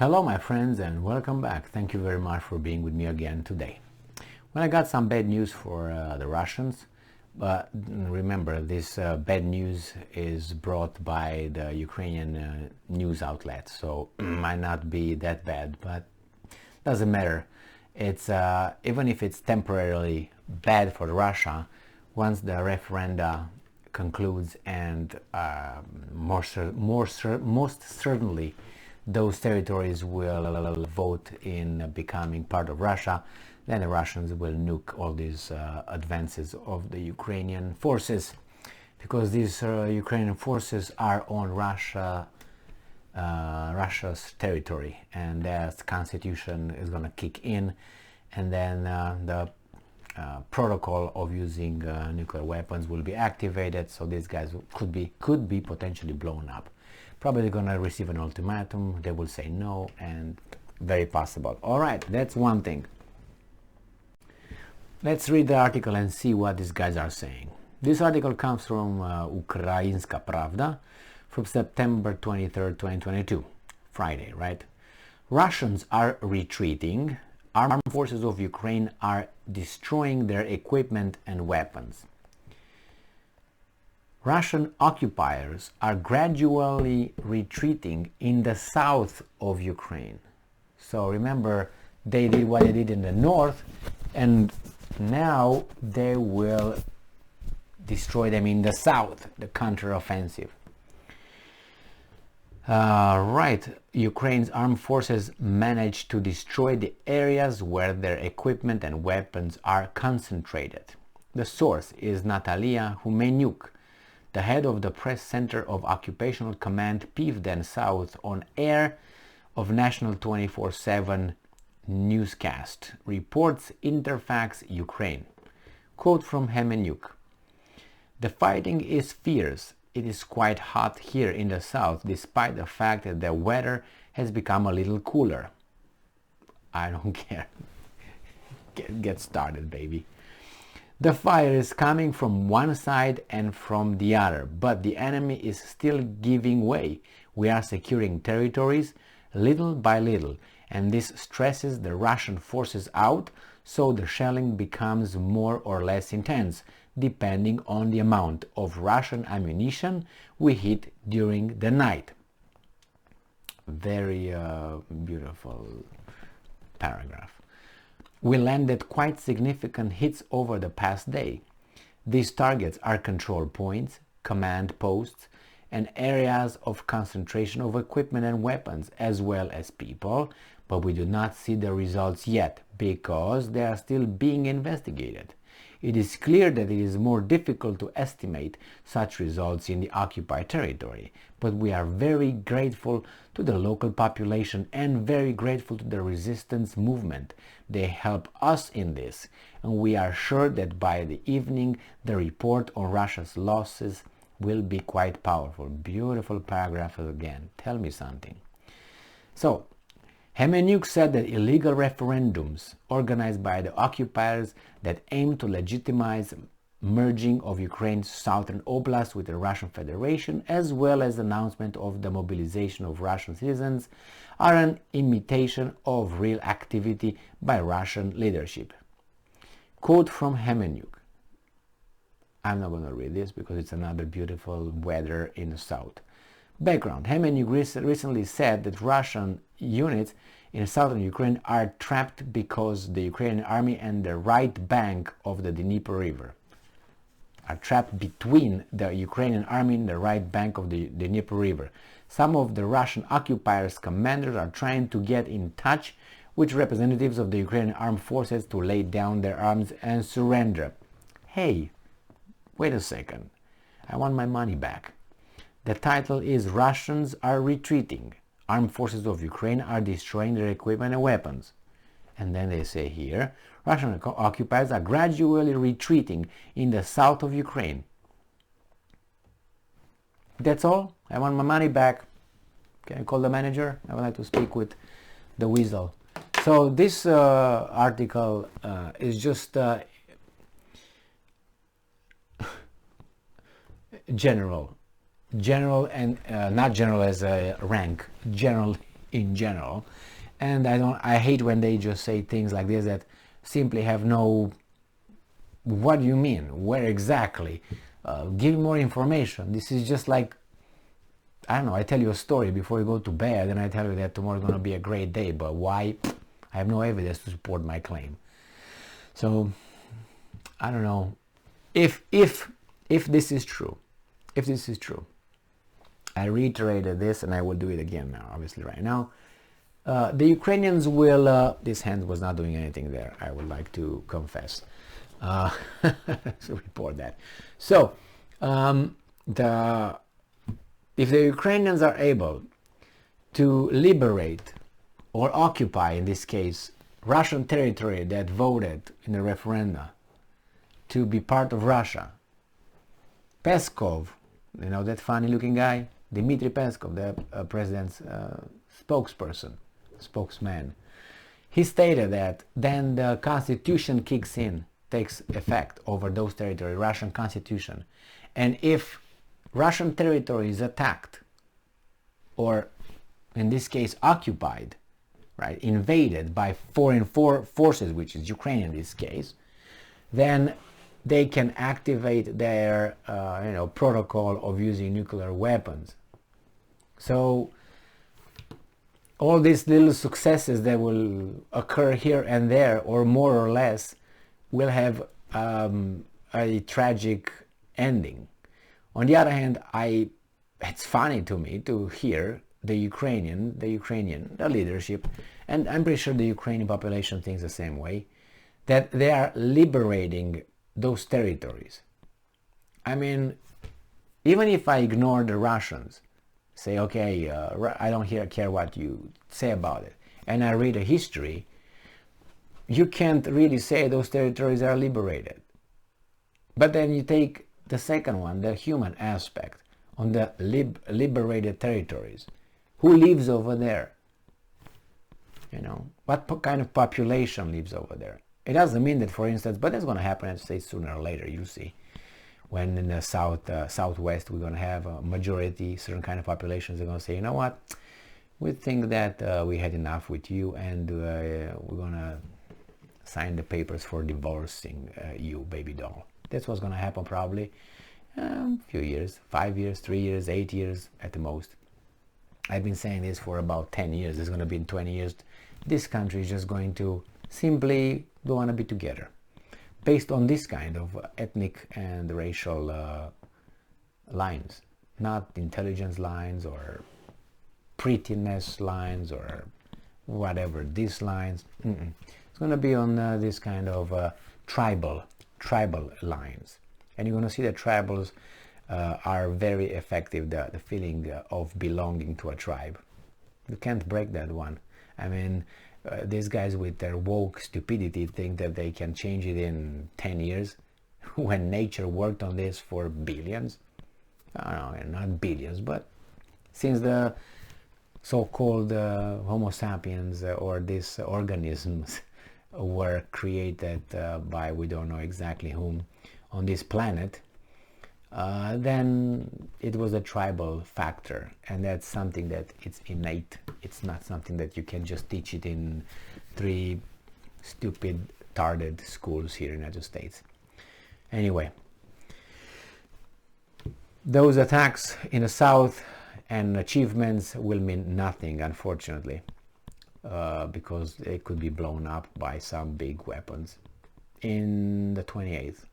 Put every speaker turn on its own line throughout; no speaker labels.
Hello my friends and welcome back. Thank you very much for being with me again today. Well, I got some bad news for the Russians, but remember this bad news is brought by the Ukrainian news outlet, so might not be that bad, but doesn't matter. It's even if it's temporarily bad for Russia, once the referenda concludes and most certainly those territories will vote in becoming part of Russia, then the Russians will nuke all these advances of the Ukrainian forces, because these Ukrainian forces are on Russia's territory, and their constitution is going to kick in, and then the protocol of using nuclear weapons will be activated, so these guys could be potentially blown up. Probably gonna receive an ultimatum, they will say no, and very possible. All right, that's one thing. Let's read the article and see what these guys are saying. This article comes from Ukrainska Pravda from September 23rd, 2022, Friday, right? Russians are retreating. Armed forces of Ukraine are destroying their equipment and weapons. Russian occupiers are gradually retreating in the south of Ukraine. So remember, they did what they did in the north, and now they will destroy them in the south, the counteroffensive. Right, Ukraine's armed forces managed to destroy the areas where their equipment and weapons are concentrated. The source is Natalia Humenyuk, the head of the press center of Occupational Command Pivden South, on air of National 24/7 newscast, reports Interfax Ukraine. Quote from Humenyuk: "The fighting is fierce. It is quite hot here in the south, despite the fact that the weather has become a little cooler." I don't care. Get started, baby. "The fire is coming from one side and from the other, but the enemy is still giving way. We are securing territories little by little, and this stresses the Russian forces out, so the shelling becomes more or less intense, depending on the amount of Russian ammunition we hit during the night." Very beautiful paragraph. "We landed quite significant hits over the past day. These targets are control points, command posts, and areas of concentration of equipment and weapons, as well as people, but we do not see the results yet because they are still being investigated. It is clear that it is more difficult to estimate such results in the occupied territory, but we are very grateful to the local population and very grateful to the resistance movement. They help us in this, and we are sure that by the evening the report on Russia's losses will be quite powerful." Beautiful paragraph again. Tell me something. So, Humenyuk said that illegal referendums organized by the occupiers that aim to legitimize merging of Ukraine's southern oblast with the Russian Federation, as well as the announcement of the mobilization of Russian citizens, are an imitation of real activity by Russian leadership. Quote from Humenyuk. I'm not going to read this because it's another beautiful weather in the south. Background: Humenyuk recently said that Russian units in southern Ukraine are trapped because the Ukrainian army and the right bank of the Dnieper River are trapped between the Ukrainian army and the right bank of the Dnieper River. Some of the Russian occupiers' commanders are trying to get in touch with representatives of the Ukrainian armed forces to lay down their arms and surrender. Hey, wait a second. I want my money back. The title is "Russians are retreating. Armed forces of Ukraine are destroying their equipment and weapons." And then they say here, Russian occupiers are gradually retreating in the south of Ukraine. That's all. I want my money back. Can I call the manager? I would like to speak with the weasel. So this article is just general and not general as a rank, general in general. And I hate when they just say things like this that simply have no, what do you mean? Where exactly? Give me more information. This is just like, I don't know, I tell you a story before you go to bed and I tell you that tomorrow is going to be a great day, but why? I have no evidence to support my claim. So, I don't know. If this is true, I reiterated this and I will do it again now, obviously right now. The Ukrainians will, this hand was not doing anything there, I would like to confess. So report that. So, if the Ukrainians are able to liberate or occupy, in this case, Russian territory that voted in the referenda to be part of Russia, Peskov, you know that funny looking guy, Dmitry Peskov, the president's spokesman, he stated that then the constitution kicks in, takes effect over those territories, Russian constitution. And if Russian territory is attacked, or in this case occupied, right, invaded by foreign forces, which is Ukraine in this case, then they can activate their protocol of using nuclear weapons. So all these little successes that will occur here and there, or more or less, will have a tragic ending. On the other hand, it's funny to me to hear the leadership, and I'm pretty sure the Ukrainian population thinks the same way, that they are liberating those territories. I mean, even if I ignore the Russians, say, okay, I don't care what you say about it, and I read a history, you can't really say those territories are liberated. But then you take the second one, the human aspect, on the liberated territories. Who lives over there? You know, what kind of population lives over there? It doesn't mean that, for instance, but that's going to happen in the States sooner or later, you see. When in the southwest we're going to have a majority, certain kind of populations are going to say, you know what, we think that we had enough with you, and we're going to sign the papers for divorcing you, baby doll. That's what's going to happen probably a few years, 5 years, 3 years, 8 years at the most. I've been saying this for about 10 years. It's going to be in 20 years. This country is just going to simply don't want to be together, based on this kind of ethnic and racial lines, not intelligence lines or prettiness lines or whatever, these lines. It's going to be on this kind of tribal lines. And you're going to see that tribals are very effective, the feeling of belonging to a tribe. You can't break that one. I mean, these guys with their woke stupidity think that they can change it in 10 years when nature worked on this for billions. I don't know, not billions, but since the so-called Homo sapiens or these organisms were created by we don't know exactly whom on this planet, then it was a tribal factor, and that's something that it's innate. It's not something that you can just teach it in 3 stupid, tarded schools here in the United States. Anyway, those attacks in the south and achievements will mean nothing, unfortunately, because they could be blown up by some big weapons in the 28th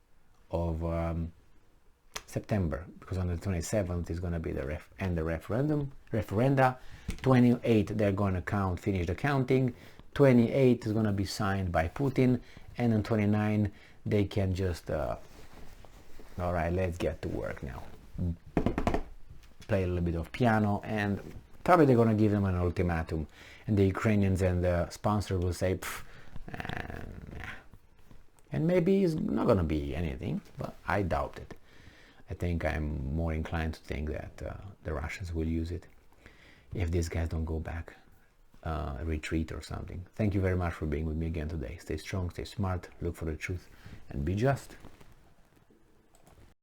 of September, because on the 27th is going to be the referenda. 28 they're going to finish the counting. 28 is going to be signed by Putin, and on 29 they can just all right, let's get to work now, play a little bit of piano, and probably they're going to give them an ultimatum, and the Ukrainians and the sponsor will say and maybe it's not going to be anything, but I doubt it. I think I'm more inclined to think that the Russians will use it if these guys don't go back, retreat or something. Thank you very much for being with me again today. Stay strong, stay smart, look for the truth, and be just.